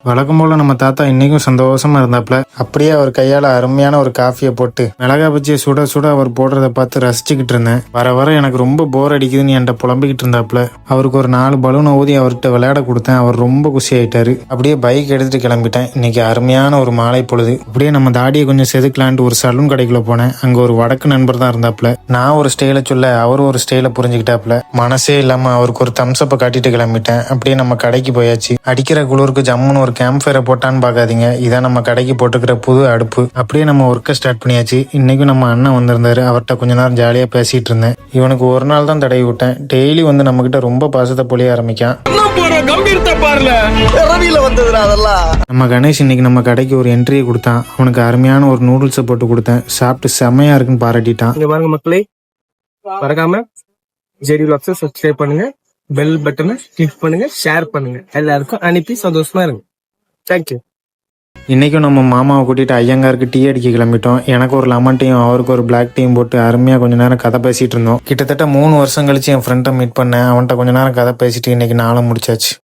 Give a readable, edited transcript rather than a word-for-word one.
வழக்கம் போல நம்ம தாத்தா இன்னைக்கும் சந்தோஷமா இருந்தாப்புல. அப்படியே அவர் கையால அருமையான ஒரு காஃபியை போட்டு மிளகா பஜ்ஜியை சுட சுட அவர் போடுறத பார்த்து ரசிச்சுக்கிட்டு இருந்தேன். வர வர எனக்கு ரொம்ப போர் அடிக்குதுன்னு என்கிட்ட புலம்பிக்கிட்டு இருந்தாப்புல. அவருக்கு ஒரு 4 பலூனை ஊதி அவர்கிட்ட விளையாட கொடுத்தேன். அவர் ரொம்ப குஷி ஆயிட்டாரு. அப்படியே பைக் எடுத்துட்டு கிளம்பிட்டேன். இன்னைக்கு அருமையான ஒரு மாலை பொழுது. அப்படியே நம்ம தாடியை கொஞ்சம் செதுக்கலான்ட்டு ஒரு சலூன் கடைக்குள்ள போனேன். அங்க ஒரு வடக்கு நண்பர் தான் இருந்தாப்புல. நான் ஒரு ஸ்டைல சொல்ல அவர் ஒரு ஸ்டைல புரிஞ்சுக்கிட்டாப்புல. மனசே இல்லாம அவருக்கு ஒரு தம்ஸ்அப்பை காட்டிட்டு கிளம்பிட்டேன். அப்படியே நம்ம கடைக்கு போயாச்சு. அடிக்கிற குளிருக்கு ஜம்முன்னு ஒரு கேம்ப் ஃபயரை போட்டான்னு பார்க்காதீங்க. இதான் நம்ம கடைக்கு போட்டுக்கிற புது அடுப்பு. அப்படியே நம்ம ஒர்க்கை ஸ்டார்ட் பண்ணியாச்சு. இன்னைக்கும் நம்ம அண்ணன் வந்திருந்தாரு. அவர்கிட்ட கொஞ்ச நேரம் ஜாலியாக பேசிட்டு இருந்தேன். இவனுக்கு ஒரு நாள் தான் தடவி விட்டேன். டெய்லி வந்து நம்ம கிட்ட ரொம்ப பாசத்தை பொழிய ஆரம்பிக்கான். நம்ம கணேஷ் இன்னைக்கு நம்ம கடைக்கு ஒரு என்ட்ரியை கொடுத்தான். அவனுக்கு அருமையான ஒரு நூடுல்ஸை போட்டு கொடுத்தேன். சாப்பிட்டு செம்மையா இருக்குன்னு பாராட்டிட்டான். இங்க பாருங்க மக்களே, மறக்காம ஜெடி வ்ளாக்ஸை சப்ஸ்கிரைப் பண்ணுங்க, பெல் பட்டனை கிளிக் பண்ணுங்க, ஷேர் பண்ணுங்க. எல்லாருக்கும் அனுப்பி சந்தோஷமா இருங்க. தேங்க்யூ. இன்றைக்கும் நம்ம மாமாவை கூட்டிகிட்டு ஐயங்காருக்கு டீ அடிக்க கிளம்பிட்டோம். எனக்கு ஒரு லெமன் டீயும் அவருக்கு ஒரு பிளாக் டீயும் போட்டு அருமையாக கொஞ்ச நேரம் கதை பேசிகிட்டு இருந்தோம். கிட்டத்தட்ட 3 வருஷம் கழிச்சு என் ஃப்ரெண்டை மீட் பண்ணேன். அவன்கிட்ட கொஞ்ச நேரம் கதை பேசிட்டு இன்றைக்கி நாளும் முடிச்சாச்சு.